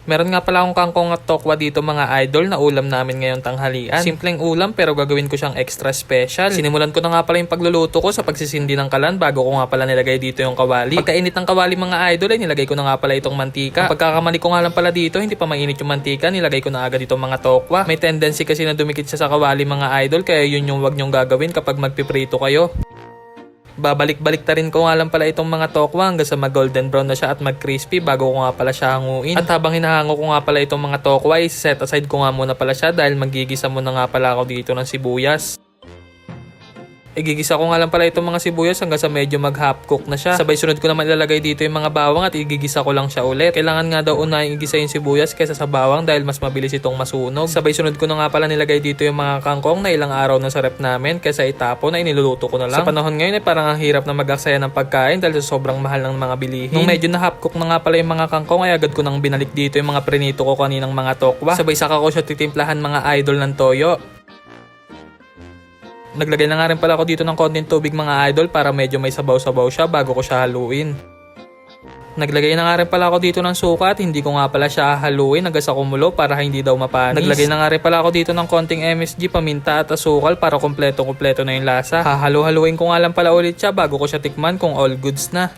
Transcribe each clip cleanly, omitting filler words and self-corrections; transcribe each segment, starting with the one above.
Meron nga pala akong kangkong at tokwa dito mga idol na ulam namin ngayong tanghalian. Simpleng ulam pero gagawin ko siyang extra special. Sinimulan ko na nga pala yung pagluluto ko sa pagsisindi ng kalan bago ko nga pala nilagay dito yung kawali. Pagkainit ng kawali mga idol ay nilagay ko na nga pala itong mantika. Ang pagkakamali ko nga lang pala dito, hindi pa mainit yung mantika, nilagay ko na agad itong mga tokwa. May tendency kasi na dumikit siya sa kawali mga idol, kaya yun yung wag nyong gagawin kapag magpiprito kayo. Babalik-balik ta rin ko nga lang pala itong mga tokwa hanggang sa mag-golden brown na siya at mag-crispy bago ko nga pala siya hanguin. At habang hinahango ko nga pala itong mga tokwa, set aside ko nga muna pala siya dahil magigisa muna nga pala ako dito ng sibuyas. Igigisa ko nga lang pala itong mga sibuyas hanggang sa medyo mag-half cook na siya. Sabay sunod ko naman ilalagay dito yung mga bawang at igigisa ko lang siya ulit. Kailangan nga daw unahin igisa yung sibuyas kaysa sa bawang dahil mas mabilis itong masunog. Sabay sunod ko na nga pala nilagay dito yung mga kangkong na ilang araw na sa rep namin kaysa itapon na iniluluto ko na lang. Sa panahon ngayon ay parang ang hirap na mag-aksaya ng pagkain dahil sa sobrang mahal ng mga bilihin. Nung medyo na half cook na nga pala yung mga kangkong ay agad ko nang binalik dito yung mga prinito ko kaninang mga tokwa. Sabay saka ko siya titimplahan mga idol ng toyo. Naglagay na nga rin pala ako dito ng konting tubig mga idol para medyo may sabaw-sabaw siya bago ko siya haluin. Naglagay na nga rin pala ako dito ng suka at hindi ko nga pala siya haluin hanggang sa kumulo para hindi daw mapanis. Naglagay na nga rin pala ako dito ng konting MSG, paminta at asukal para kompleto-kompleto na yung lasa. Hahalu-haluin ko nga lang pala ulit siya bago ko siya tikman kung all goods na.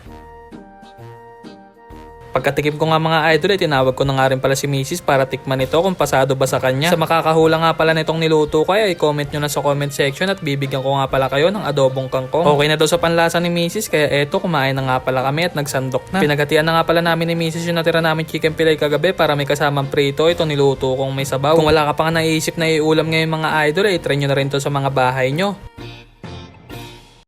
Pagkatikim ko nga mga idol ay tinawag ko na nga rin pala si Mrs. para tikman ito kung pasado ba sa kanya. Sa makakahula nga pala nitong niluto ko ay i-comment nyo na sa comment section at bibigyan ko nga pala kayo ng adobong kangkong. Okay na daw sa panlasa ni Mrs. kaya eto kumain na nga pala kami at nagsandok na. Pinaghatian na nga pala namin ni Mrs. yung natira namin chicken fillet kagabi para may kasamang prito. Ito niluto kong may sabaw. Kung wala ka pa nga naiisip na iulam ngayon mga idol ay try nyo na rin to sa mga bahay nyo.